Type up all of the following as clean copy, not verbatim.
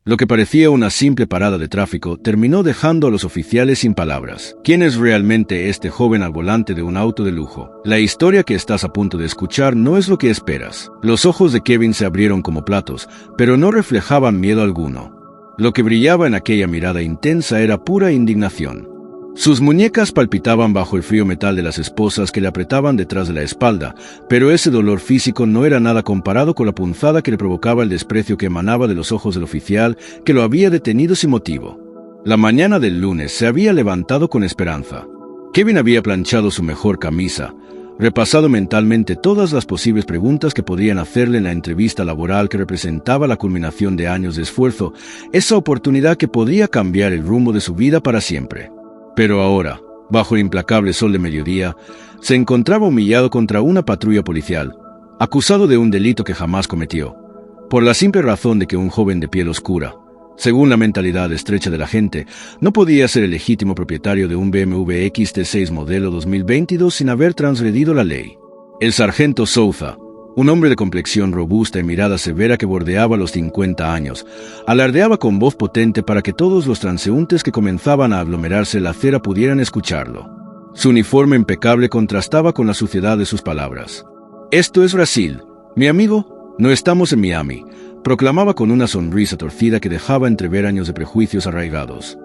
Lo que parecía una simple parada de tráfico terminó dejando a los oficiales sin palabras. ¿Quién es realmente este joven al volante de un auto de lujo? La historia que estás a punto de escuchar no es lo que esperas. Los ojos de Kevin se abrieron como platos, pero no reflejaban miedo alguno. Lo que brillaba en aquella mirada intensa era pura indignación. Sus muñecas palpitaban bajo el frío metal de las esposas que le apretaban detrás de la espalda, pero ese dolor físico no era nada comparado con la punzada que le provocaba el desprecio que emanaba de los ojos del oficial que lo había detenido sin motivo. La mañana del lunes se había levantado con esperanza. Kevin había planchado su mejor camisa, repasado mentalmente todas las posibles preguntas que podrían hacerle en la entrevista laboral que representaba la culminación de años de esfuerzo, esa oportunidad que podría cambiar el rumbo de su vida para siempre. Pero ahora, bajo el implacable sol de mediodía, se encontraba humillado contra una patrulla policial, acusado de un delito que jamás cometió, por la simple razón de que un joven de piel oscura, según la mentalidad estrecha de la gente, no podía ser el legítimo propietario de un BMW XT6 modelo 2022 sin haber transgredido la ley. El sargento Souza, un hombre de complexión robusta y mirada severa que bordeaba los 50 años, alardeaba con voz potente para que todos los transeúntes que comenzaban a aglomerarse en la acera pudieran escucharlo. Su uniforme impecable contrastaba con la suciedad de sus palabras. «Esto es Brasil, mi amigo, no estamos en Miami», proclamaba con una sonrisa torcida que dejaba entrever años de prejuicios arraigados.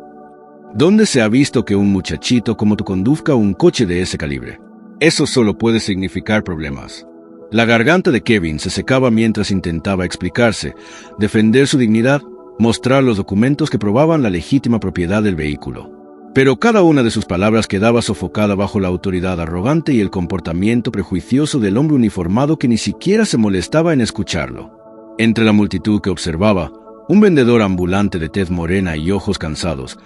«¿Dónde se ha visto que un muchachito como tú conduzca un coche de ese calibre? Eso solo puede significar problemas». La garganta de Kevin se secaba mientras intentaba explicarse, defender su dignidad, mostrar los documentos que probaban la legítima propiedad del vehículo. Pero cada una de sus palabras quedaba sofocada bajo la autoridad arrogante y el comportamiento prejuicioso del hombre uniformado que ni siquiera se molestaba en escucharlo. Entre la multitud que observaba, un vendedor ambulante de tez morena y ojos cansados,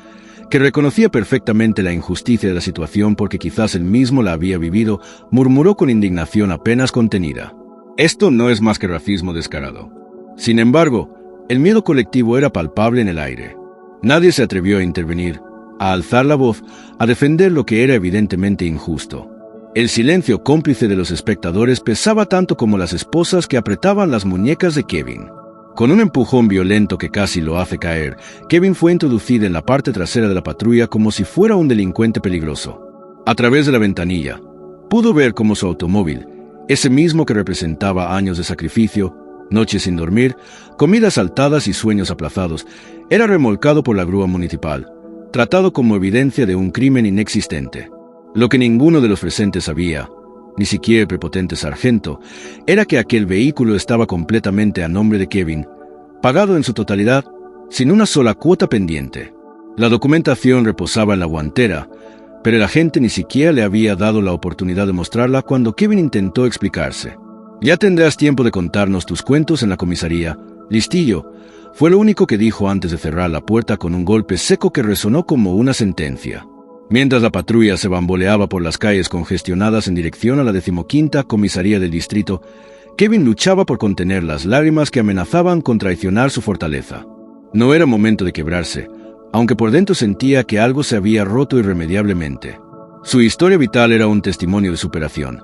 que reconocía perfectamente la injusticia de la situación porque quizás él mismo la había vivido, murmuró con indignación apenas contenida. «Esto no es más que racismo descarado». Sin embargo, el miedo colectivo era palpable en el aire. Nadie se atrevió a intervenir, a alzar la voz, a defender lo que era evidentemente injusto. El silencio cómplice de los espectadores pesaba tanto como las esposas que apretaban las muñecas de Kevin. Con un empujón violento que casi lo hace caer, Kevin fue introducido en la parte trasera de la patrulla como si fuera un delincuente peligroso. A través de la ventanilla, pudo ver cómo su automóvil, ese mismo que representaba años de sacrificio, noches sin dormir, comidas saltadas y sueños aplazados, era remolcado por la grúa municipal, tratado como evidencia de un crimen inexistente. Lo que ninguno de los presentes sabía, ni siquiera el prepotente sargento, era que aquel vehículo estaba completamente a nombre de Kevin, pagado en su totalidad, sin una sola cuota pendiente. La documentación reposaba en la guantera, pero el agente ni siquiera le había dado la oportunidad de mostrarla cuando Kevin intentó explicarse. «Ya tendrás tiempo de contarnos tus cuentos en la comisaría, listillo», fue lo único que dijo antes de cerrar la puerta con un golpe seco que resonó como una sentencia. Mientras la patrulla se bamboleaba por las calles congestionadas en dirección a la 15ª comisaría del distrito, Kevin luchaba por contener las lágrimas que amenazaban con traicionar su fortaleza. No era momento de quebrarse, aunque por dentro sentía que algo se había roto irremediablemente. Su historia vital era un testimonio de superación.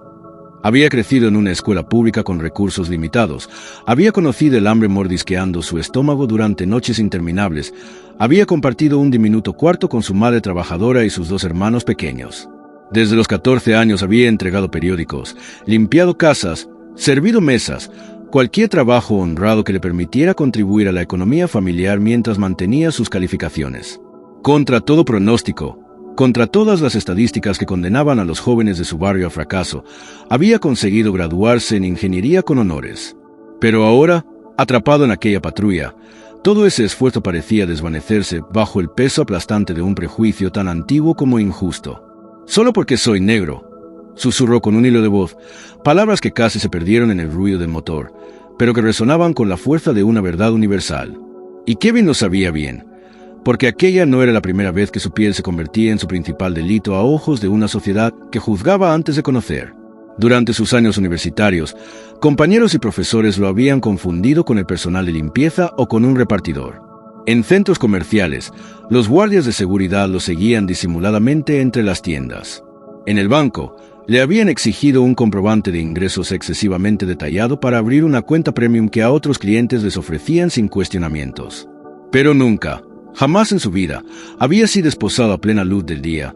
Había crecido en una escuela pública con recursos limitados, había conocido el hambre mordisqueando su estómago durante noches interminables, había compartido un diminuto cuarto con su madre trabajadora y sus 2 hermanos pequeños. Desde los 14 años había entregado periódicos, limpiado casas, servido mesas, cualquier trabajo honrado que le permitiera contribuir a la economía familiar mientras mantenía sus calificaciones. Contra todo pronóstico, contra todas las estadísticas que condenaban a los jóvenes de su barrio al fracaso, había conseguido graduarse en ingeniería con honores. Pero ahora, atrapado en aquella patrulla, todo ese esfuerzo parecía desvanecerse bajo el peso aplastante de un prejuicio tan antiguo como injusto. «Solo porque soy negro», susurró con un hilo de voz, palabras que casi se perdieron en el ruido del motor, pero que resonaban con la fuerza de una verdad universal. Y Kevin lo sabía bien, porque aquella no era la primera vez que su piel se convertía en su principal delito a ojos de una sociedad que juzgaba antes de conocer. Durante sus años universitarios, compañeros y profesores lo habían confundido con el personal de limpieza o con un repartidor. En centros comerciales, los guardias de seguridad lo seguían disimuladamente entre las tiendas. En el banco, le habían exigido un comprobante de ingresos excesivamente detallado para abrir una cuenta premium que a otros clientes les ofrecían sin cuestionamientos. Pero nunca, jamás en su vida, había sido esposado a plena luz del día,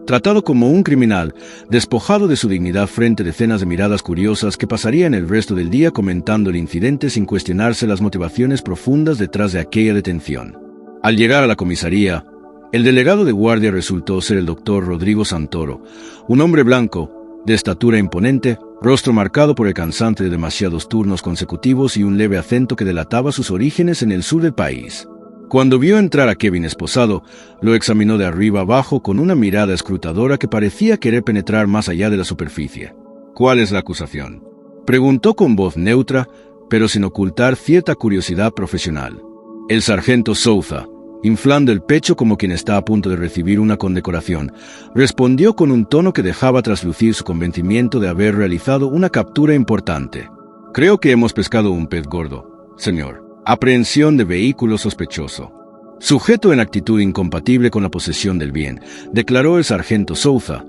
tratado como un criminal, despojado de su dignidad frente a decenas de miradas curiosas que pasarían el resto del día comentando el incidente sin cuestionarse las motivaciones profundas detrás de aquella detención. Al llegar a la comisaría, el delegado de guardia resultó ser el doctor Rodrigo Santoro, un hombre blanco, de estatura imponente, rostro marcado por el cansancio de demasiados turnos consecutivos y un leve acento que delataba sus orígenes en el sur del país. Cuando vio entrar a Kevin esposado, lo examinó de arriba abajo con una mirada escrutadora que parecía querer penetrar más allá de la superficie. «¿Cuál es la acusación?», preguntó con voz neutra, pero sin ocultar cierta curiosidad profesional. El sargento Souza, inflando el pecho como quien está a punto de recibir una condecoración, respondió con un tono que dejaba traslucir su convencimiento de haber realizado una captura importante. «Creo que hemos pescado un pez gordo, señor. Aprehensión de vehículo sospechoso. Sujeto en actitud incompatible con la posesión del bien», declaró el sargento Souza,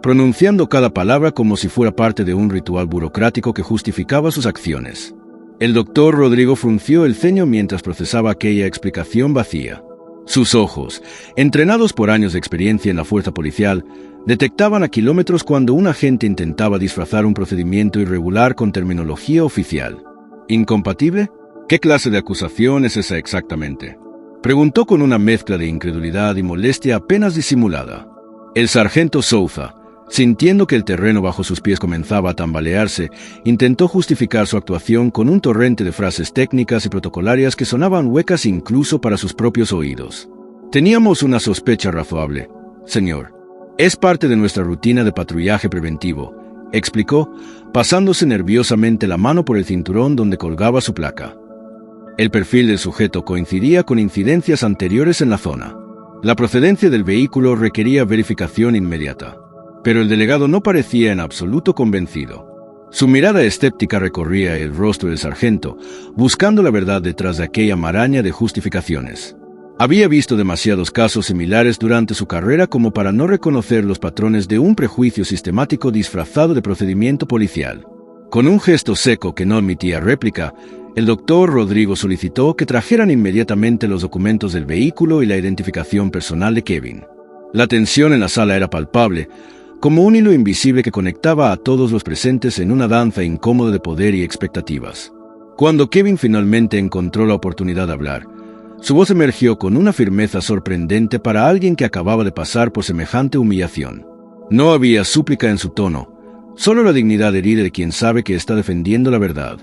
pronunciando cada palabra como si fuera parte de un ritual burocrático que justificaba sus acciones. El doctor Rodrigo frunció el ceño mientras procesaba aquella explicación vacía. Sus ojos, entrenados por años de experiencia en la fuerza policial, detectaban a kilómetros cuando un agente intentaba disfrazar un procedimiento irregular con terminología oficial. ¿Incompatible? ¿Qué clase de acusación es esa exactamente?, preguntó con una mezcla de incredulidad y molestia apenas disimulada. El sargento Souza, sintiendo que el terreno bajo sus pies comenzaba a tambalearse, intentó justificar su actuación con un torrente de frases técnicas y protocolarias que sonaban huecas incluso para sus propios oídos. «Teníamos una sospecha razonable, señor. Es parte de nuestra rutina de patrullaje preventivo», explicó, pasándose nerviosamente la mano por el cinturón donde colgaba su placa. El perfil del sujeto coincidía con incidencias anteriores en la zona. La procedencia del vehículo requería verificación inmediata, pero el delegado no parecía en absoluto convencido. Su mirada escéptica recorría el rostro del sargento, buscando la verdad detrás de aquella maraña de justificaciones. Había visto demasiados casos similares durante su carrera como para no reconocer los patrones de un prejuicio sistemático disfrazado de procedimiento policial. Con un gesto seco que no admitía réplica, el doctor Rodrigo solicitó que trajeran inmediatamente los documentos del vehículo y la identificación personal de Kevin. La tensión en la sala era palpable, como un hilo invisible que conectaba a todos los presentes en una danza incómoda de poder y expectativas. Cuando Kevin finalmente encontró la oportunidad de hablar, su voz emergió con una firmeza sorprendente para alguien que acababa de pasar por semejante humillación. No había súplica en su tono, solo la dignidad herida de quien sabe que está defendiendo la verdad.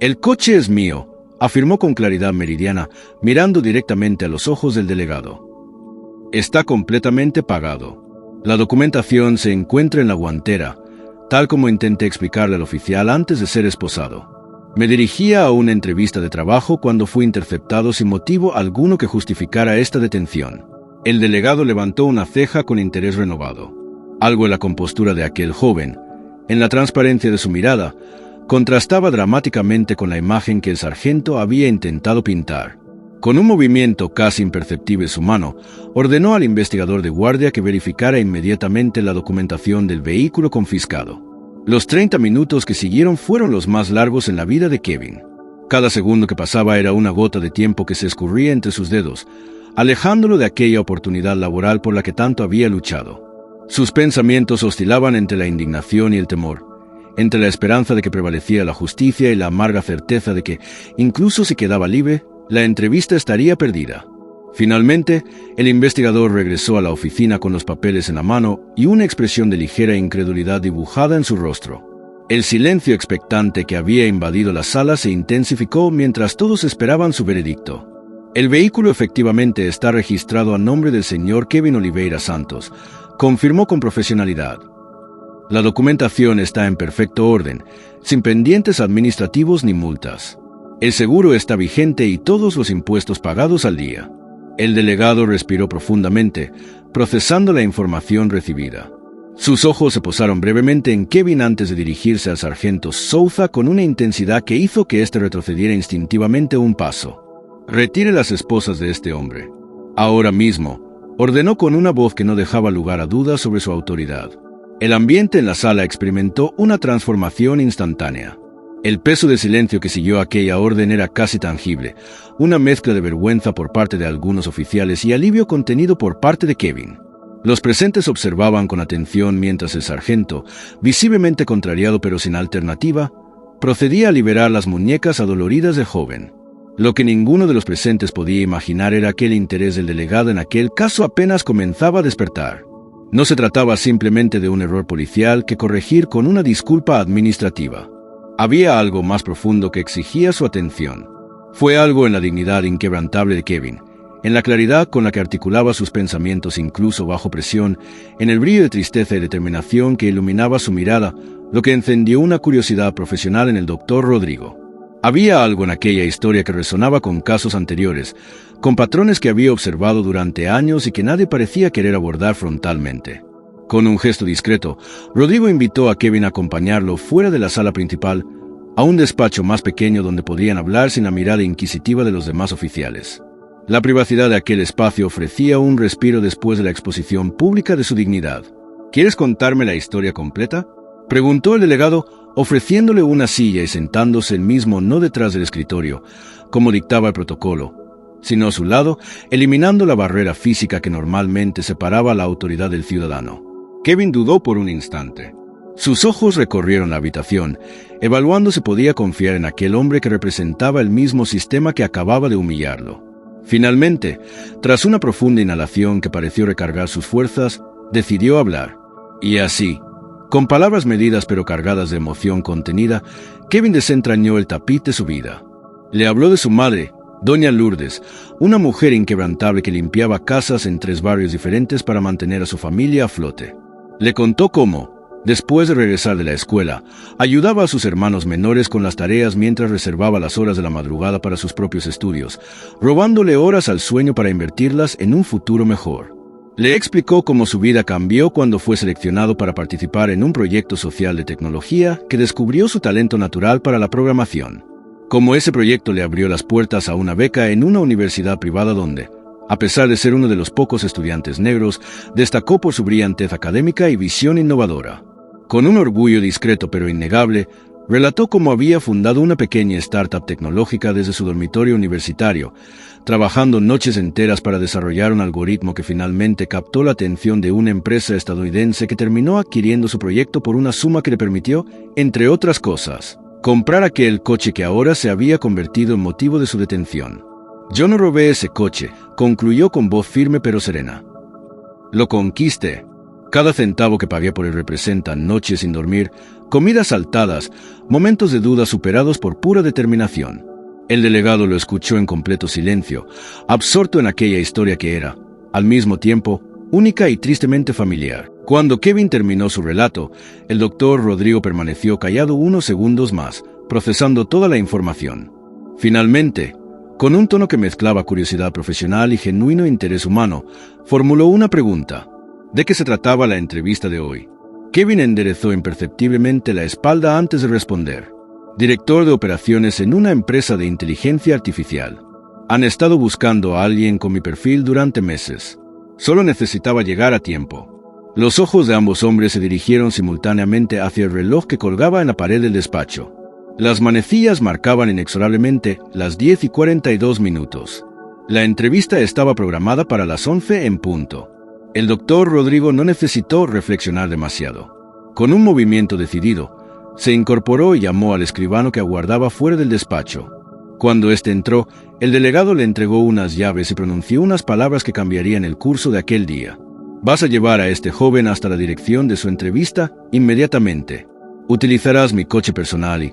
«El coche es mío», afirmó con claridad meridiana, mirando directamente a los ojos del delegado. «Está completamente pagado. La documentación se encuentra en la guantera, tal como intenté explicarle al oficial antes de ser esposado. Me dirigía a una entrevista de trabajo cuando fui interceptado sin motivo alguno que justificara esta detención». El delegado levantó una ceja con interés renovado. Algo en la compostura de aquel joven, en la transparencia de su mirada, contrastaba dramáticamente con la imagen que el sargento había intentado pintar. Con un movimiento casi imperceptible su mano, ordenó al investigador de guardia que verificara inmediatamente la documentación del vehículo confiscado. Los 30 minutos que siguieron fueron los más largos en la vida de Kevin. Cada segundo que pasaba era una gota de tiempo que se escurría entre sus dedos, alejándolo de aquella oportunidad laboral por la que tanto había luchado. Sus pensamientos oscilaban entre la indignación y el temor, entre la esperanza de que prevalecía la justicia y la amarga certeza de que, incluso si quedaba libre, la entrevista estaría perdida. Finalmente, el investigador regresó a la oficina con los papeles en la mano y una expresión de ligera incredulidad dibujada en su rostro. El silencio expectante que había invadido la sala se intensificó mientras todos esperaban su veredicto. «El vehículo efectivamente está registrado a nombre del señor Kevin Oliveira Santos», confirmó con profesionalidad. «La documentación está en perfecto orden, sin pendientes administrativos ni multas. El seguro está vigente y todos los impuestos pagados al día». El delegado respiró profundamente, procesando la información recibida. Sus ojos se posaron brevemente en Kevin antes de dirigirse al sargento Souza con una intensidad que hizo que éste retrocediera instintivamente un paso. «Retire las esposas de este hombre. Ahora mismo», ordenó con una voz que no dejaba lugar a dudas sobre su autoridad. El ambiente en la sala experimentó una transformación instantánea. El peso de silencio que siguió aquella orden era casi tangible, una mezcla de vergüenza por parte de algunos oficiales y alivio contenido por parte de Kevin. Los presentes observaban con atención mientras el sargento, visiblemente contrariado pero sin alternativa, procedía a liberar las muñecas adoloridas del joven. Lo que ninguno de los presentes podía imaginar era que el interés del delegado en aquel caso apenas comenzaba a despertar. No se trataba simplemente de un error policial que corregir con una disculpa administrativa. Había algo más profundo que exigía su atención. Fue algo en la dignidad inquebrantable de Kevin, en la claridad con la que articulaba sus pensamientos incluso bajo presión, en el brillo de tristeza y determinación que iluminaba su mirada, lo que encendió una curiosidad profesional en el doctor Rodrigo. Había algo en aquella historia que resonaba con casos anteriores, con patrones que había observado durante años y que nadie parecía querer abordar frontalmente. Con un gesto discreto, Rodrigo invitó a Kevin a acompañarlo fuera de la sala principal, a un despacho más pequeño donde podrían hablar sin la mirada inquisitiva de los demás oficiales. La privacidad de aquel espacio ofrecía un respiro después de la exposición pública de su dignidad. ¿Quieres contarme la historia completa?, preguntó el delegado, ofreciéndole una silla y sentándose él mismo no detrás del escritorio, como dictaba el protocolo, sino a su lado, eliminando la barrera física que normalmente separaba a la autoridad del ciudadano. Kevin dudó por un instante. Sus ojos recorrieron la habitación, evaluando si podía confiar en aquel hombre que representaba el mismo sistema que acababa de humillarlo. Finalmente, tras una profunda inhalación que pareció recargar sus fuerzas, decidió hablar. Y así, con palabras medidas pero cargadas de emoción contenida, Kevin desentrañó el tapiz de su vida. Le habló de su madre, Doña Lourdes, una mujer inquebrantable que limpiaba casas en 3 barrios diferentes para mantener a su familia a flote. Le contó cómo, después de regresar de la escuela, ayudaba a sus hermanos menores con las tareas mientras reservaba las horas de la madrugada para sus propios estudios, robándole horas al sueño para invertirlas en un futuro mejor. Le explicó cómo su vida cambió cuando fue seleccionado para participar en un proyecto social de tecnología que descubrió su talento natural para la programación. Cómo ese proyecto le abrió las puertas a una beca en una universidad privada donde, a pesar de ser uno de los pocos estudiantes negros, destacó por su brillantez académica y visión innovadora. Con un orgullo discreto pero innegable, relató cómo había fundado una pequeña startup tecnológica desde su dormitorio universitario, trabajando noches enteras para desarrollar un algoritmo que finalmente captó la atención de una empresa estadounidense que terminó adquiriendo su proyecto por una suma que le permitió, entre otras cosas, comprar aquel coche que ahora se había convertido en motivo de su detención. «Yo no robé ese coche», concluyó con voz firme pero serena. «Lo conquisté. Cada centavo que pagué por él representa noches sin dormir, comidas saltadas, momentos de duda superados por pura determinación». El delegado lo escuchó en completo silencio, absorto en aquella historia que era, al mismo tiempo, única y tristemente familiar. Cuando Kevin terminó su relato, el doctor Rodrigo permaneció callado unos segundos más, procesando toda la información. Finalmente, con un tono que mezclaba curiosidad profesional y genuino interés humano, formuló una pregunta. ¿De qué se trataba la entrevista de hoy? Kevin enderezó imperceptiblemente la espalda antes de responder. Director de operaciones en una empresa de inteligencia artificial. Han estado buscando a alguien con mi perfil durante meses. Solo necesitaba llegar a tiempo. Los ojos de ambos hombres se dirigieron simultáneamente hacia el reloj que colgaba en la pared del despacho. Las manecillas marcaban inexorablemente las 10:42. La entrevista estaba programada para las 11 en punto. El doctor Rodrigo no necesitó reflexionar demasiado. Con un movimiento decidido, se incorporó y llamó al escribano que aguardaba fuera del despacho. Cuando éste entró, el delegado le entregó unas llaves y pronunció unas palabras que cambiarían el curso de aquel día. «Vas a llevar a este joven hasta la dirección de su entrevista inmediatamente. Utilizarás mi coche personal y,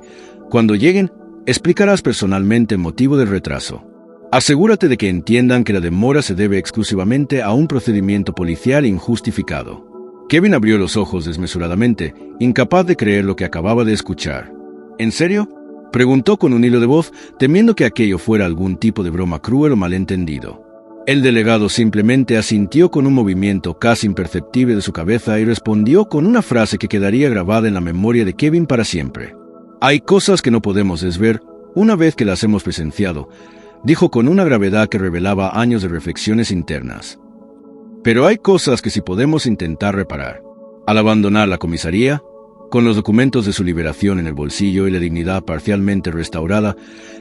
cuando lleguen, explicarás personalmente el motivo del retraso. Asegúrate de que entiendan que la demora se debe exclusivamente a un procedimiento policial injustificado». Kevin abrió los ojos desmesuradamente, incapaz de creer lo que acababa de escuchar. «¿En serio?», preguntó con un hilo de voz, temiendo que aquello fuera algún tipo de broma cruel o malentendido. El delegado simplemente asintió con un movimiento casi imperceptible de su cabeza y respondió con una frase que quedaría grabada en la memoria de Kevin para siempre. «Hay cosas que no podemos desver una vez que las hemos presenciado», dijo con una gravedad que revelaba años de reflexiones internas. «Pero hay cosas que sí podemos intentar reparar». Al abandonar la comisaría, Con los documentos de su liberación en el bolsillo y la dignidad parcialmente restaurada,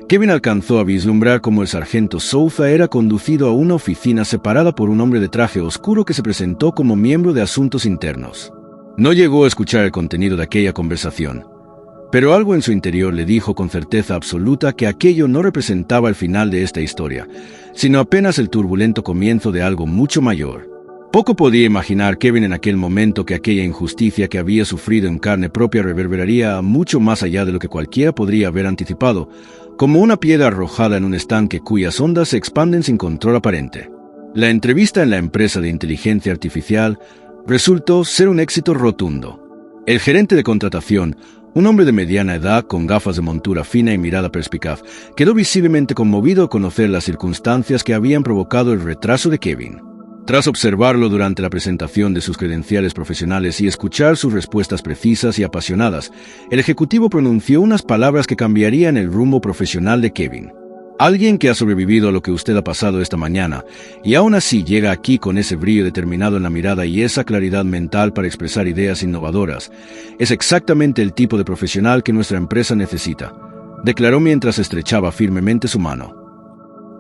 Kevin alcanzó a vislumbrar cómo el sargento Souza era conducido a una oficina separada por un hombre de traje oscuro que se presentó como miembro de Asuntos Internos. No llegó a escuchar el contenido de aquella conversación, pero algo en su interior le dijo con certeza absoluta que aquello no representaba el final de esta historia, sino apenas el turbulento comienzo de algo mucho mayor. Poco podía imaginar Kevin en aquel momento que aquella injusticia que había sufrido en carne propia reverberaría mucho más allá de lo que cualquiera podría haber anticipado, como una piedra arrojada en un estanque cuyas ondas se expanden sin control aparente. La entrevista en la empresa de inteligencia artificial resultó ser un éxito rotundo. El gerente de contratación, un hombre de mediana edad con gafas de montura fina y mirada perspicaz, quedó visiblemente conmovido al conocer las circunstancias que habían provocado el retraso de Kevin. Tras observarlo durante la presentación de sus credenciales profesionales y escuchar sus respuestas precisas y apasionadas, el ejecutivo pronunció unas palabras que cambiarían el rumbo profesional de Kevin. Alguien que ha sobrevivido a lo que usted ha pasado esta mañana, y aún así llega aquí con ese brillo determinado en la mirada y esa claridad mental para expresar ideas innovadoras, es exactamente el tipo de profesional que nuestra empresa necesita, declaró mientras estrechaba firmemente su mano.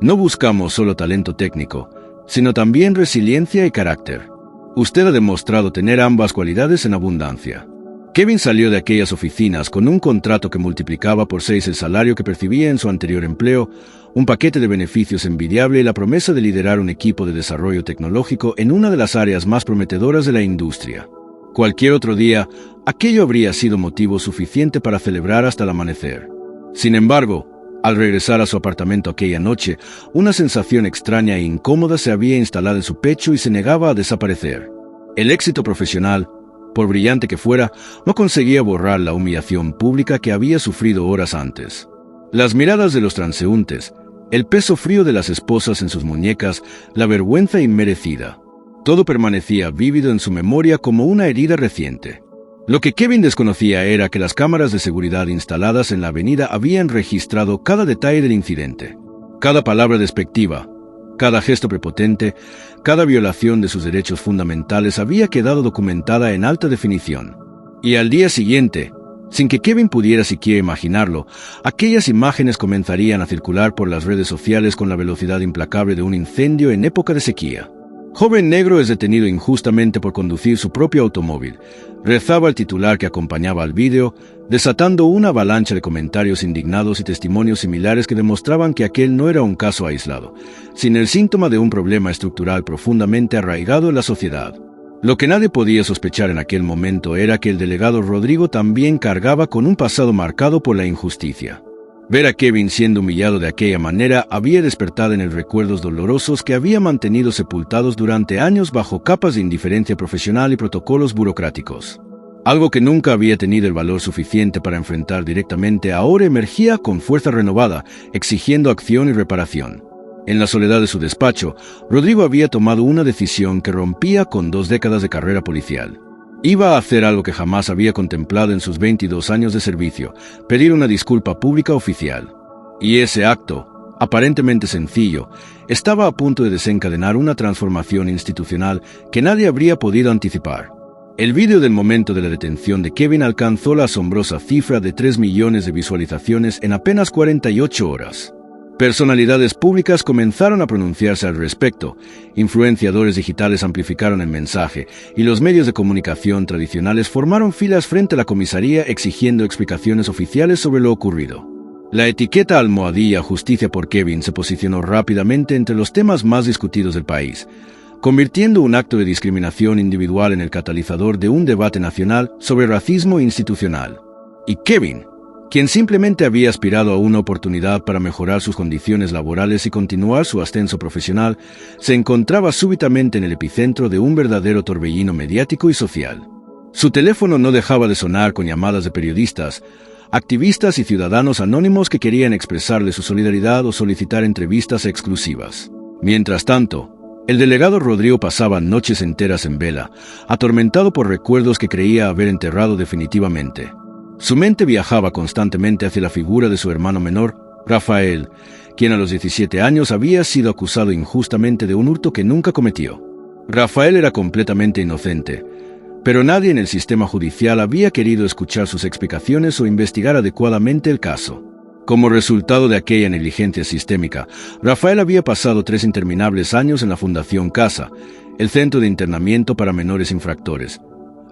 No buscamos solo talento técnico, sino también resiliencia y carácter. Usted ha demostrado tener ambas cualidades en abundancia. Kevin salió de aquellas oficinas con un contrato que multiplicaba por 6 el salario que percibía en su anterior empleo, un paquete de beneficios envidiable y la promesa de liderar un equipo de desarrollo tecnológico en una de las áreas más prometedoras de la industria. Cualquier otro día, aquello habría sido motivo suficiente para celebrar hasta el amanecer. Sin embargo, al regresar a su apartamento aquella noche, una sensación extraña e incómoda se había instalado en su pecho y se negaba a desaparecer. El éxito profesional, por brillante que fuera, no conseguía borrar la humillación pública que había sufrido horas antes. Las miradas de los transeúntes, el peso frío de las esposas en sus muñecas, la vergüenza inmerecida. Todo permanecía vívido en su memoria como una herida reciente. Lo que Kevin desconocía era que las cámaras de seguridad instaladas en la avenida habían registrado cada detalle del incidente. Cada palabra despectiva, cada gesto prepotente, cada violación de sus derechos fundamentales había quedado documentada en alta definición. Y al día siguiente, sin que Kevin pudiera siquiera imaginarlo, aquellas imágenes comenzarían a circular por las redes sociales con la velocidad implacable de un incendio en época de sequía. Joven negro es detenido injustamente por conducir su propio automóvil, rezaba el titular que acompañaba al vídeo, desatando una avalancha de comentarios indignados y testimonios similares que demostraban que aquel no era un caso aislado, sino el síntoma de un problema estructural profundamente arraigado en la sociedad. Lo que nadie podía sospechar en aquel momento era que el delegado Rodrigo también cargaba con un pasado marcado por la injusticia. Ver a Kevin siendo humillado de aquella manera había despertado en él recuerdos dolorosos que había mantenido sepultados durante años bajo capas de indiferencia profesional y protocolos burocráticos. Algo que nunca había tenido el valor suficiente para enfrentar directamente ahora emergía con fuerza renovada, exigiendo acción y reparación. En la soledad de su despacho, Rodrigo había tomado una decisión que rompía con 2 décadas de carrera policial. Iba a hacer algo que jamás había contemplado en sus 22 años de servicio, pedir una disculpa pública oficial. Y ese acto, aparentemente sencillo, estaba a punto de desencadenar una transformación institucional que nadie habría podido anticipar. El vídeo del momento de la detención de Kevin alcanzó la asombrosa cifra de 3 millones de visualizaciones en apenas 48 horas. Personalidades públicas comenzaron a pronunciarse al respecto, influenciadores digitales amplificaron el mensaje, y los medios de comunicación tradicionales formaron filas frente a la comisaría exigiendo explicaciones oficiales sobre lo ocurrido. La etiqueta almohadilla Justicia por Kevin se posicionó rápidamente entre los temas más discutidos del país, convirtiendo un acto de discriminación individual en el catalizador de un debate nacional sobre racismo institucional. Y Kevin, quien simplemente había aspirado a una oportunidad para mejorar sus condiciones laborales y continuar su ascenso profesional, se encontraba súbitamente en el epicentro de un verdadero torbellino mediático y social. Su teléfono no dejaba de sonar con llamadas de periodistas, activistas y ciudadanos anónimos que querían expresarle su solidaridad o solicitar entrevistas exclusivas. Mientras tanto, el delegado Rodrigo pasaba noches enteras en vela, atormentado por recuerdos que creía haber enterrado definitivamente. Su mente viajaba constantemente hacia la figura de su hermano menor, Rafael, quien a los 17 años había sido acusado injustamente de un hurto que nunca cometió. Rafael era completamente inocente, Pero nadie en el sistema judicial había querido escuchar sus explicaciones o investigar adecuadamente el caso. Como resultado de aquella negligencia sistémica, Rafael había pasado 3 interminables años en la Fundación Casa, el centro de internamiento para menores infractores,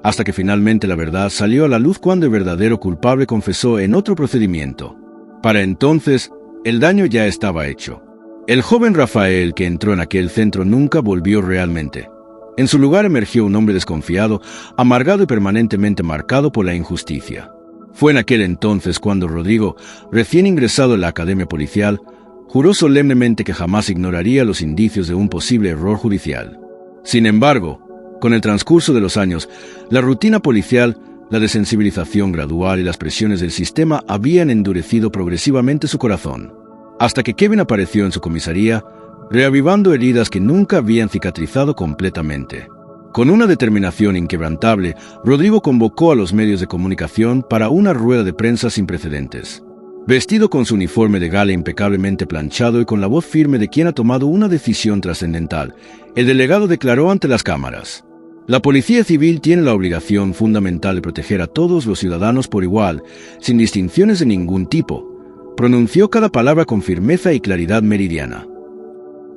hasta que finalmente la verdad salió a la luz cuando el verdadero culpable confesó en otro procedimiento. Para entonces, el daño ya estaba hecho. El joven Rafael que entró en aquel centro nunca volvió realmente. En su lugar emergió un hombre desconfiado, amargado y permanentemente marcado por la injusticia. Fue en aquel entonces cuando Rodrigo, recién ingresado en la academia policial, juró solemnemente que jamás ignoraría los indicios de un posible error judicial. Sin embargo, con el transcurso de los años, la rutina policial, la desensibilización gradual y las presiones del sistema habían endurecido progresivamente su corazón, hasta que Kevin apareció en su comisaría, reavivando heridas que nunca habían cicatrizado completamente. Con una determinación inquebrantable, Rodrigo convocó a los medios de comunicación para una rueda de prensa sin precedentes. Vestido con su uniforme de gala impecablemente planchado y con la voz firme de quien ha tomado una decisión trascendental, el delegado declaró ante las cámaras: la Policía Civil tiene la obligación fundamental de proteger a todos los ciudadanos por igual, sin distinciones de ningún tipo. Pronunció cada palabra con firmeza y claridad meridiana.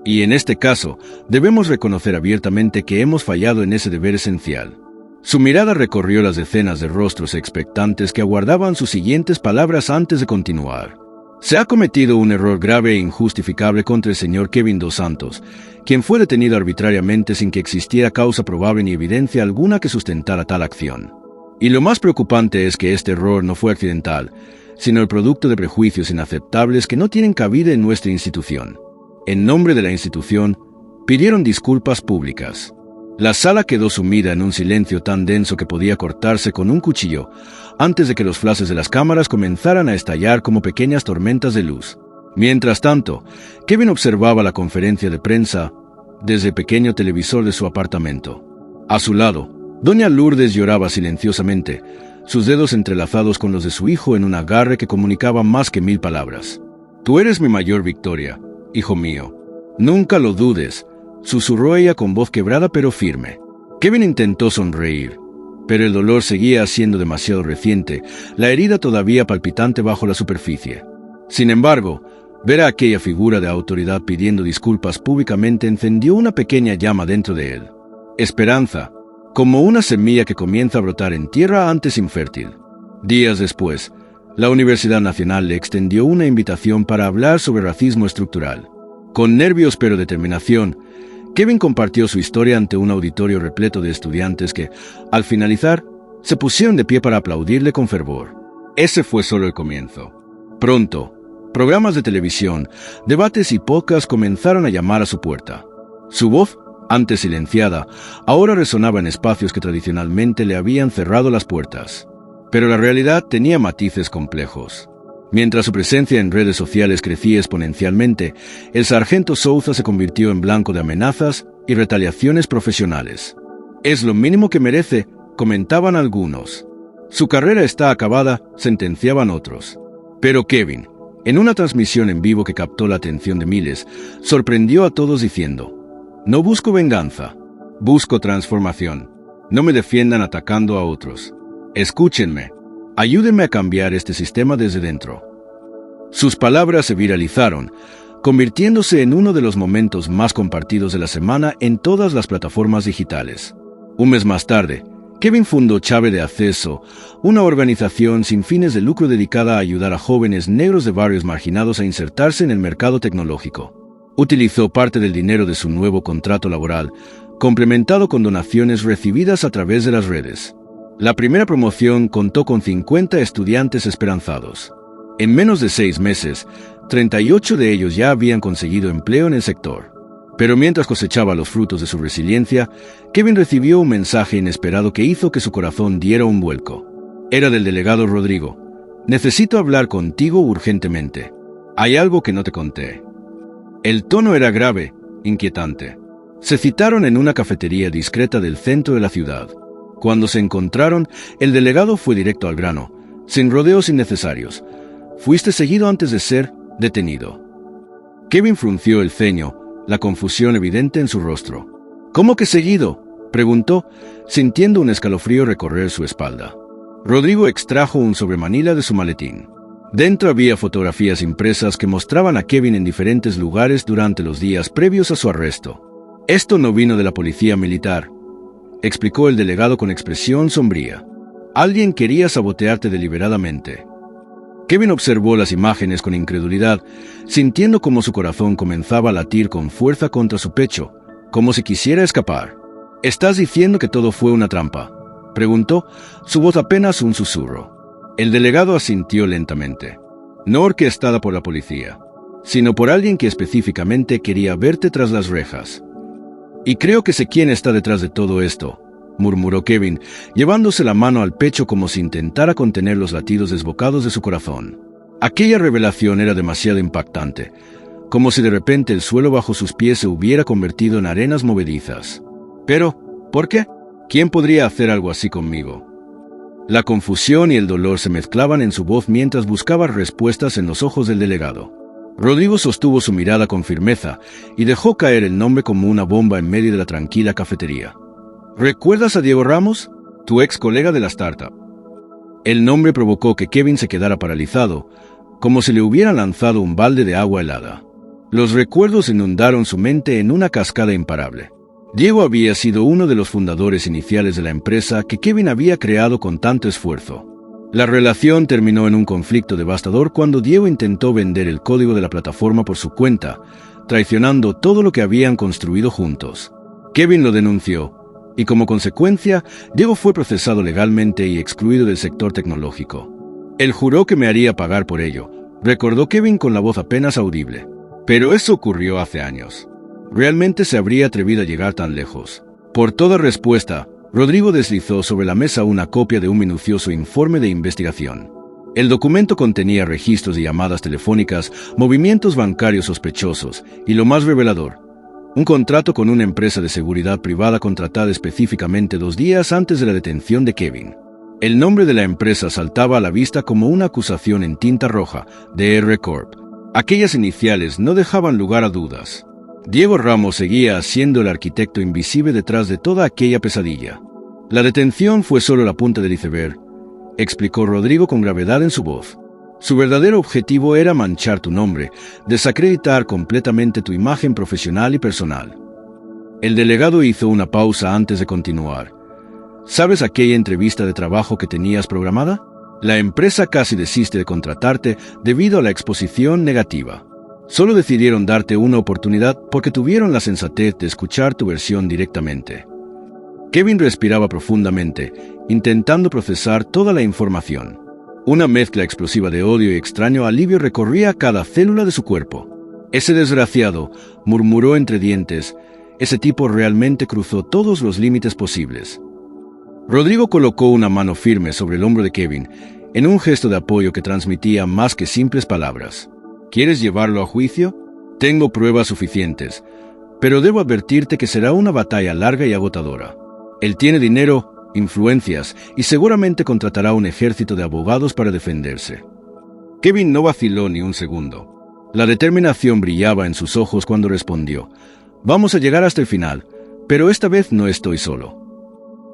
Y en este caso, debemos reconocer abiertamente que hemos fallado en ese deber esencial. Su mirada recorrió las decenas de rostros expectantes que aguardaban sus siguientes palabras antes de continuar. Se ha cometido un error grave e injustificable contra el señor Kevin Dos Santos, quien fue detenido arbitrariamente sin que existiera causa probable ni evidencia alguna que sustentara tal acción. Y lo más preocupante es que este error no fue accidental, sino el producto de prejuicios inaceptables que no tienen cabida en nuestra institución. En nombre de la institución, pidieron disculpas públicas. La sala quedó sumida en un silencio tan denso que podía cortarse con un cuchillo, antes de que los flashes de las cámaras comenzaran a estallar como pequeñas tormentas de luz. Mientras tanto, Kevin observaba la conferencia de prensa desde el pequeño televisor de su apartamento. A su lado, doña Lourdes lloraba silenciosamente, sus dedos entrelazados con los de su hijo en un agarre que comunicaba más que 1000 palabras. «Tú eres mi mayor victoria, hijo mío. Nunca lo dudes», susurró ella con voz quebrada pero firme. Kevin intentó sonreír, pero el dolor seguía siendo demasiado reciente, la herida todavía palpitante bajo la superficie. Sin embargo, ver a aquella figura de autoridad pidiendo disculpas públicamente encendió una pequeña llama dentro de él. Esperanza, como una semilla que comienza a brotar en tierra antes infértil. Días después, la Universidad Nacional le extendió una invitación para hablar sobre racismo estructural. Con nervios pero determinación, Kevin compartió su historia ante un auditorio repleto de estudiantes que, al finalizar, se pusieron de pie para aplaudirle con fervor. Ese fue solo el comienzo. Pronto, programas de televisión, debates y podcasts comenzaron a llamar a su puerta. Su voz, antes silenciada, ahora resonaba en espacios que tradicionalmente le habían cerrado las puertas. Pero la realidad tenía matices complejos. Mientras su presencia en redes sociales crecía exponencialmente, el sargento Souza se convirtió en blanco de amenazas y retaliaciones profesionales. «Es lo mínimo que merece», comentaban algunos. «Su carrera está acabada», sentenciaban otros. Pero Kevin, en una transmisión en vivo que captó la atención de miles, sorprendió a todos diciendo: «No busco venganza, busco transformación. No me defiendan atacando a otros. Escúchenme. Ayúdenme a cambiar este sistema desde dentro». Sus palabras se viralizaron, convirtiéndose en uno de los momentos más compartidos de la semana en todas las plataformas digitales. Un mes más tarde, Kevin fundó Chave de Acceso, una organización sin fines de lucro dedicada a ayudar a jóvenes negros de barrios marginados a insertarse en el mercado tecnológico. Utilizó parte del dinero de su nuevo contrato laboral, complementado con donaciones recibidas a través de las redes. La primera promoción contó con 50 estudiantes esperanzados. En menos de 6 meses, 38 de ellos ya habían conseguido empleo en el sector. Pero mientras cosechaba los frutos de su resiliencia, Kevin recibió un mensaje inesperado que hizo que su corazón diera un vuelco. Era del delegado Rodrigo. «Necesito hablar contigo urgentemente. Hay algo que no te conté». El tono era grave, inquietante. Se citaron en una cafetería discreta del centro de la ciudad. Cuando se encontraron, el delegado fue directo al grano, sin rodeos innecesarios. «Fuiste seguido antes de ser detenido». Kevin frunció el ceño, la confusión evidente en su rostro. «¿Cómo que seguido?», Preguntó, sintiendo un escalofrío recorrer su espalda. Rodrigo extrajo un sobremanila de su maletín. Dentro había fotografías impresas que mostraban a Kevin en diferentes lugares durante los días previos a su arresto. Esto no vino de la policía militar, explicó el delegado con expresión sombría. Alguien quería sabotearte deliberadamente. Kevin observó las imágenes con incredulidad, sintiendo como su corazón comenzaba a latir con fuerza contra su pecho, como si quisiera escapar. ¿Estás diciendo que todo fue una trampa?, preguntó, su voz apenas un susurro. El delegado asintió lentamente. No orquestada por la policía, sino por alguien que específicamente quería verte tras las rejas. Y creo que sé quién está detrás de todo esto, murmuró Kevin, llevándose la mano al pecho como si intentara contener los latidos desbocados de su corazón. Aquella revelación era demasiado impactante, como si de repente el suelo bajo sus pies se hubiera convertido en arenas movedizas. Pero, ¿por qué? ¿Quién podría hacer algo así conmigo? La confusión y el dolor se mezclaban en su voz mientras buscaba respuestas en los ojos del delegado. Rodrigo sostuvo su mirada con firmeza y dejó caer el nombre como una bomba en medio de la tranquila cafetería. ¿Recuerdas a Diego Ramos, tu ex colega de la startup? El nombre provocó que Kevin se quedara paralizado, como si le hubieran lanzado un balde de agua helada. Los recuerdos inundaron su mente en una cascada imparable. Diego había sido uno de los fundadores iniciales de la empresa que Kevin había creado con tanto esfuerzo. La relación terminó en un conflicto devastador cuando Diego intentó vender el código de la plataforma por su cuenta, traicionando todo lo que habían construido juntos. Kevin lo denunció, y como consecuencia, Diego fue procesado legalmente y excluido del sector tecnológico. Él juró que me haría pagar por ello, recordó Kevin con la voz apenas audible. Pero eso ocurrió hace años. ¿Realmente se habría atrevido a llegar tan lejos? Por toda respuesta, Rodrigo deslizó sobre la mesa una copia de un minucioso informe de investigación. El documento contenía registros de llamadas telefónicas, movimientos bancarios sospechosos y, lo más revelador, un contrato con una empresa de seguridad privada contratada específicamente 2 días antes de la detención de Kevin. El nombre de la empresa saltaba a la vista como una acusación en tinta roja, DR Corp. Aquellas iniciales no dejaban lugar a dudas. Diego Ramos seguía siendo el arquitecto invisible detrás de toda aquella pesadilla. La detención fue solo la punta del iceberg, explicó Rodrigo con gravedad en su voz. Su verdadero objetivo era manchar tu nombre, desacreditar completamente tu imagen profesional y personal. El delegado hizo una pausa antes de continuar. ¿Sabes aquella entrevista de trabajo que tenías programada? La empresa casi desiste de contratarte debido a la exposición negativa. Solo decidieron darte una oportunidad porque tuvieron la sensatez de escuchar tu versión directamente. Kevin respiraba profundamente, intentando procesar toda la información. Una mezcla explosiva de odio y extraño alivio recorría cada célula de su cuerpo. Ese desgraciado, murmuró entre dientes, ese tipo realmente cruzó todos los límites posibles. Rodrigo colocó una mano firme sobre el hombro de Kevin, en un gesto de apoyo que transmitía más que simples palabras. ¿Quieres llevarlo a juicio? Tengo pruebas suficientes, pero debo advertirte que será una batalla larga y agotadora. Él tiene dinero, influencias y seguramente contratará un ejército de abogados para defenderse. Kevin no vaciló ni un segundo. La determinación brillaba en sus ojos cuando respondió: Vamos a llegar hasta el final, pero esta vez no estoy solo.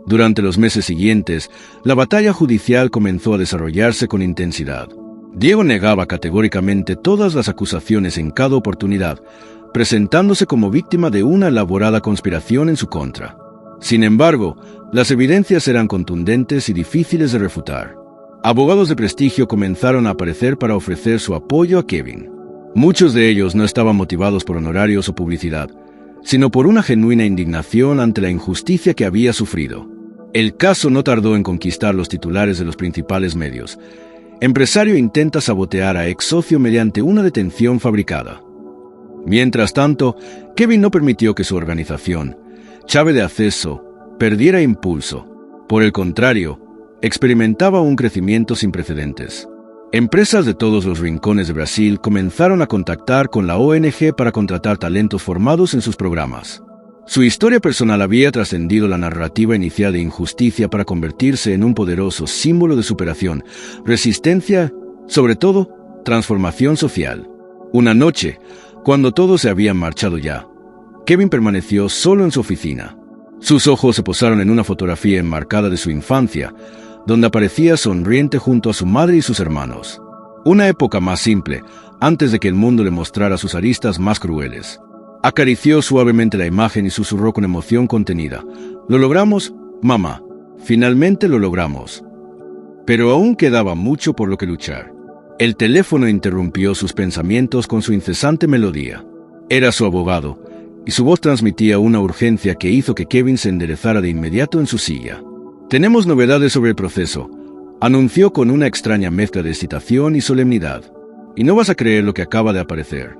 Durante los meses siguientes, la batalla judicial comenzó a desarrollarse con intensidad. Diego negaba categóricamente todas las acusaciones en cada oportunidad, presentándose como víctima de una elaborada conspiración en su contra. Sin embargo, las evidencias eran contundentes y difíciles de refutar. Abogados de prestigio comenzaron a aparecer para ofrecer su apoyo a Kevin. Muchos de ellos no estaban motivados por honorarios o publicidad, sino por una genuina indignación ante la injusticia que había sufrido. El caso no tardó en conquistar los titulares de los principales medios. Empresario intenta sabotear a ex socio mediante una detención fabricada. Mientras tanto, Kevin no permitió que su organización, Chave de Acceso, perdiera impulso. Por el contrario, experimentaba un crecimiento sin precedentes. Empresas de todos los rincones de Brasil comenzaron a contactar con la ONG para contratar talentos formados en sus programas. Su historia personal había trascendido la narrativa inicial de injusticia para convertirse en un poderoso símbolo de superación, resistencia, sobre todo, transformación social. Una noche, cuando todos se habían marchado ya, Kevin permaneció solo en su oficina. Sus ojos se posaron en una fotografía enmarcada de su infancia, donde aparecía sonriente junto a su madre y sus hermanos. Una época más simple, antes de que el mundo le mostrara sus aristas más crueles. Acarició suavemente la imagen y susurró con emoción contenida: «Lo logramos, mamá. Finalmente lo logramos». Pero aún quedaba mucho por lo que luchar. El teléfono interrumpió sus pensamientos con su incesante melodía. Era su abogado, y su voz transmitía una urgencia que hizo que Kevin se enderezara de inmediato en su silla. «Tenemos novedades sobre el proceso», anunció con una extraña mezcla de excitación y solemnidad. «Y no vas a creer lo que acaba de aparecer».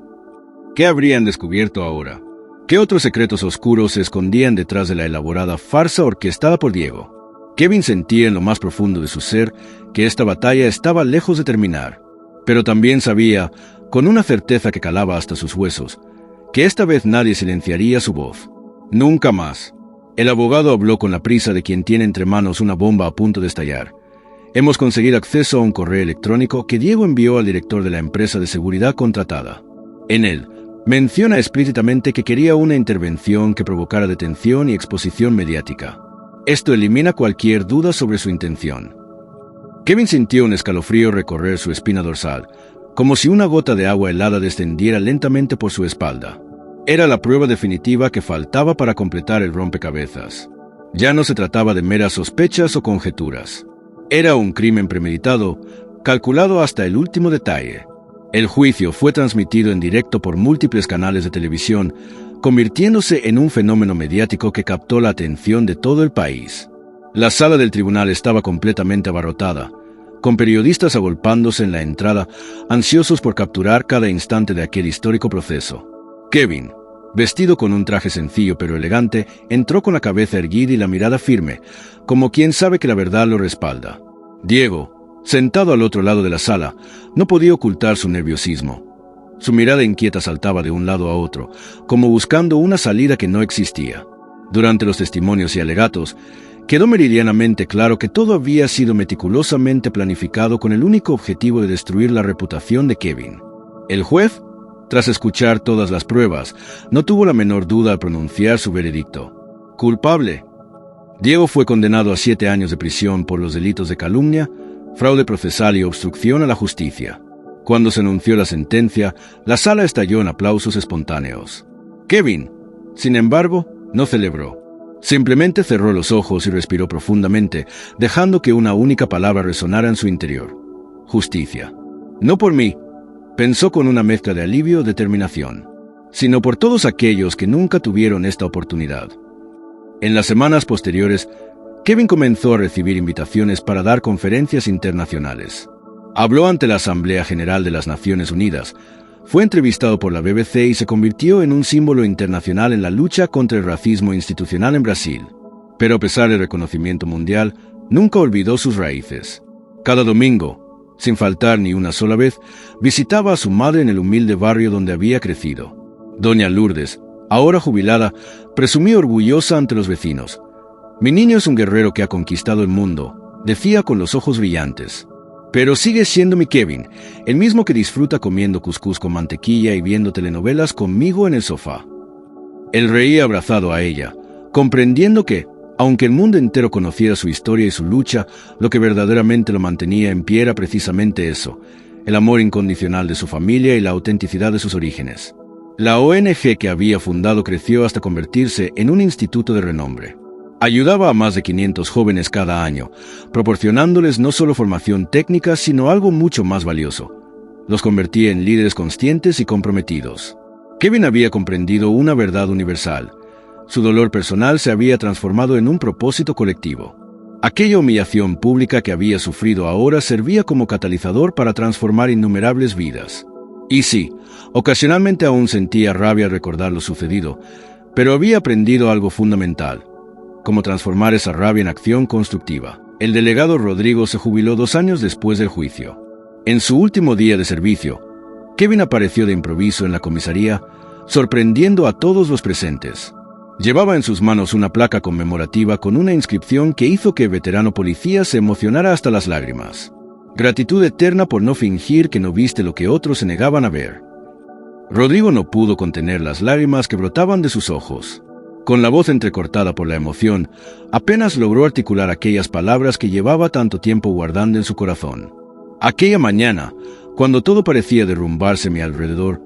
¿Qué habrían descubierto ahora? ¿Qué otros secretos oscuros se escondían detrás de la elaborada farsa orquestada por Diego? Kevin sentía en lo más profundo de su ser que esta batalla estaba lejos de terminar, pero también sabía, con una certeza que calaba hasta sus huesos, que esta vez nadie silenciaría su voz. Nunca más. El abogado habló con la prisa de quien tiene entre manos una bomba a punto de estallar. «Hemos conseguido acceso a un correo electrónico que Diego envió al director de la empresa de seguridad contratada. En él, menciona explícitamente que quería una intervención que provocara detención y exposición mediática. Esto elimina cualquier duda sobre su intención». Kevin sintió un escalofrío recorrer su espina dorsal, como si una gota de agua helada descendiera lentamente por su espalda. Era la prueba definitiva que faltaba para completar el rompecabezas. Ya no se trataba de meras sospechas o conjeturas. Era un crimen premeditado, calculado hasta el último detalle. El juicio fue transmitido en directo por múltiples canales de televisión, convirtiéndose en un fenómeno mediático que captó la atención de todo el país. La sala del tribunal estaba completamente abarrotada, con periodistas agolpándose en la entrada, ansiosos por capturar cada instante de aquel histórico proceso. Kevin, vestido con un traje sencillo pero elegante, entró con la cabeza erguida y la mirada firme, como quien sabe que la verdad lo respalda. Diego, sentado al otro lado de la sala, no podía ocultar su nerviosismo. Su mirada inquieta saltaba de un lado a otro, como buscando una salida que no existía. Durante los testimonios y alegatos, quedó meridianamente claro que todo había sido meticulosamente planificado con el único objetivo de destruir la reputación de Kevin. El juez, tras escuchar todas las pruebas, no tuvo la menor duda al pronunciar su veredicto. Culpable. Diego fue condenado a 7 años de prisión por los delitos de calumnia, fraude procesal y obstrucción a la justicia. Cuando se anunció la sentencia, la sala estalló en aplausos espontáneos. Kevin, sin embargo, no celebró. Simplemente cerró los ojos y respiró profundamente, dejando que una única palabra resonara en su interior: justicia. No por mí, pensó con una mezcla de alivio y determinación, sino por todos aquellos que nunca tuvieron esta oportunidad. En las semanas posteriores, Kevin comenzó a recibir invitaciones para dar conferencias internacionales. Habló ante la Asamblea General de las Naciones Unidas, fue entrevistado por la BBC y se convirtió en un símbolo internacional en la lucha contra el racismo institucional en Brasil. Pero a pesar del reconocimiento mundial, nunca olvidó sus raíces. Cada domingo, sin faltar ni una sola vez, visitaba a su madre en el humilde barrio donde había crecido. Doña Lourdes, ahora jubilada, presumía orgullosa ante los vecinos: «Mi niño es un guerrero que ha conquistado el mundo», decía con los ojos brillantes. «Pero sigue siendo mi Kevin, el mismo que disfruta comiendo cuscús con mantequilla y viendo telenovelas conmigo en el sofá». Él reía abrazado a ella, comprendiendo que, aunque el mundo entero conociera su historia y su lucha, lo que verdaderamente lo mantenía en pie era precisamente eso: el amor incondicional de su familia y la autenticidad de sus orígenes. La ONG que había fundado creció hasta convertirse en un instituto de renombre. Ayudaba a más de 500 jóvenes cada año, proporcionándoles no solo formación técnica, sino algo mucho más valioso: los convertía en líderes conscientes y comprometidos. Kevin había comprendido una verdad universal: su dolor personal se había transformado en un propósito colectivo. Aquella humillación pública que había sufrido ahora servía como catalizador para transformar innumerables vidas. Y sí, ocasionalmente aún sentía rabia al recordar lo sucedido, pero había aprendido algo fundamental: cómo transformar esa rabia en acción constructiva. El delegado Rodrigo se jubiló 2 años después del juicio. En su último día de servicio, Kevin apareció de improviso en la comisaría, sorprendiendo a todos los presentes. Llevaba en sus manos una placa conmemorativa con una inscripción que hizo que el veterano policía se emocionara hasta las lágrimas. Gratitud eterna por no fingir que no viste lo que otros se negaban a ver. Rodrigo no pudo contener las lágrimas que brotaban de sus ojos. Con la voz entrecortada por la emoción, apenas logró articular aquellas palabras que llevaba tanto tiempo guardando en su corazón. Aquella mañana, cuando todo parecía derrumbarse a mi alrededor,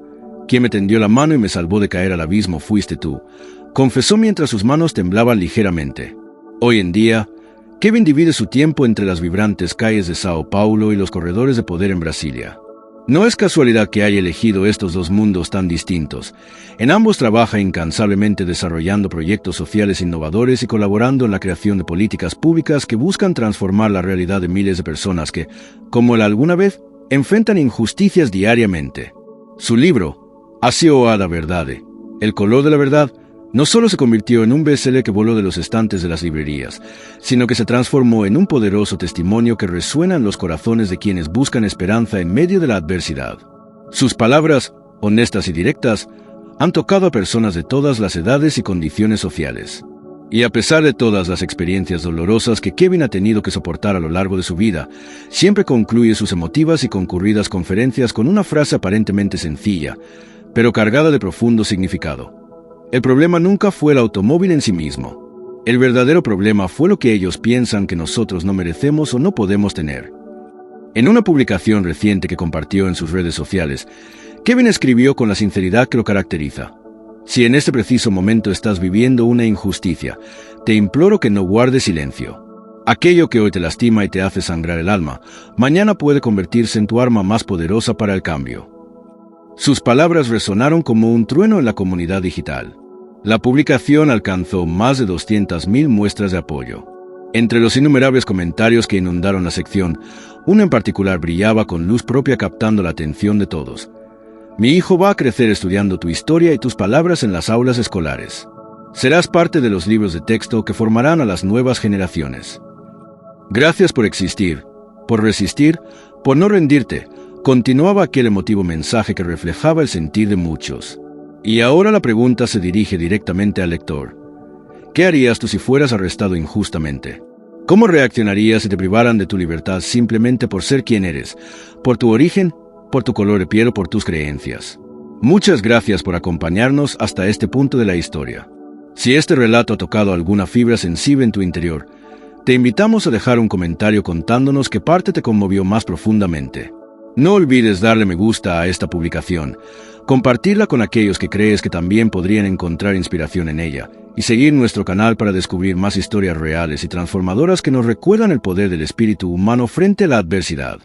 quien me tendió la mano y me salvó de caer al abismo fuiste tú, confesó mientras sus manos temblaban ligeramente. Hoy en día, Kevin divide su tiempo entre las vibrantes calles de Sao Paulo y los corredores de poder en Brasilia. No es casualidad que haya elegido estos dos mundos tan distintos. En ambos trabaja incansablemente desarrollando proyectos sociales innovadores y colaborando en la creación de políticas públicas que buscan transformar la realidad de miles de personas que, como él alguna vez, enfrentan injusticias diariamente. Su libro, Así o Ada Verdade, El color de la verdad, no solo se convirtió en un bestseller que voló de los estantes de las librerías, sino que se transformó en un poderoso testimonio que resuena en los corazones de quienes buscan esperanza en medio de la adversidad. Sus palabras, honestas y directas, han tocado a personas de todas las edades y condiciones sociales. Y a pesar de todas las experiencias dolorosas que Kevin ha tenido que soportar a lo largo de su vida, siempre concluye sus emotivas y concurridas conferencias con una frase aparentemente sencilla, pero cargada de profundo significado. El problema nunca fue el automóvil en sí mismo. El verdadero problema fue lo que ellos piensan que nosotros no merecemos o no podemos tener. En una publicación reciente que compartió en sus redes sociales, Kevin escribió con la sinceridad que lo caracteriza: si en este preciso momento estás viviendo una injusticia, te imploro que no guardes silencio. Aquello que hoy te lastima y te hace sangrar el alma, mañana puede convertirse en tu arma más poderosa para el cambio. Sus palabras resonaron como un trueno en la comunidad digital. La publicación alcanzó más de 200.000 muestras de apoyo. Entre los innumerables comentarios que inundaron la sección, uno en particular brillaba con luz propia captando la atención de todos. Mi hijo va a crecer estudiando tu historia y tus palabras en las aulas escolares. Serás parte de los libros de texto que formarán a las nuevas generaciones. Gracias por existir, por resistir, por no rendirte. Continuaba aquel emotivo mensaje que reflejaba el sentir de muchos. Y ahora la pregunta se dirige directamente al lector. ¿Qué harías tú si fueras arrestado injustamente? ¿Cómo reaccionarías si te privaran de tu libertad simplemente por ser quien eres, por tu origen, por tu color de piel o por tus creencias? Muchas gracias por acompañarnos hasta este punto de la historia. Si este relato ha tocado alguna fibra sensible en tu interior, te invitamos a dejar un comentario contándonos qué parte te conmovió más profundamente. No olvides darle me gusta a esta publicación, compartirla con aquellos que crees que también podrían encontrar inspiración en ella, y seguir nuestro canal para descubrir más historias reales y transformadoras que nos recuerdan el poder del espíritu humano frente a la adversidad.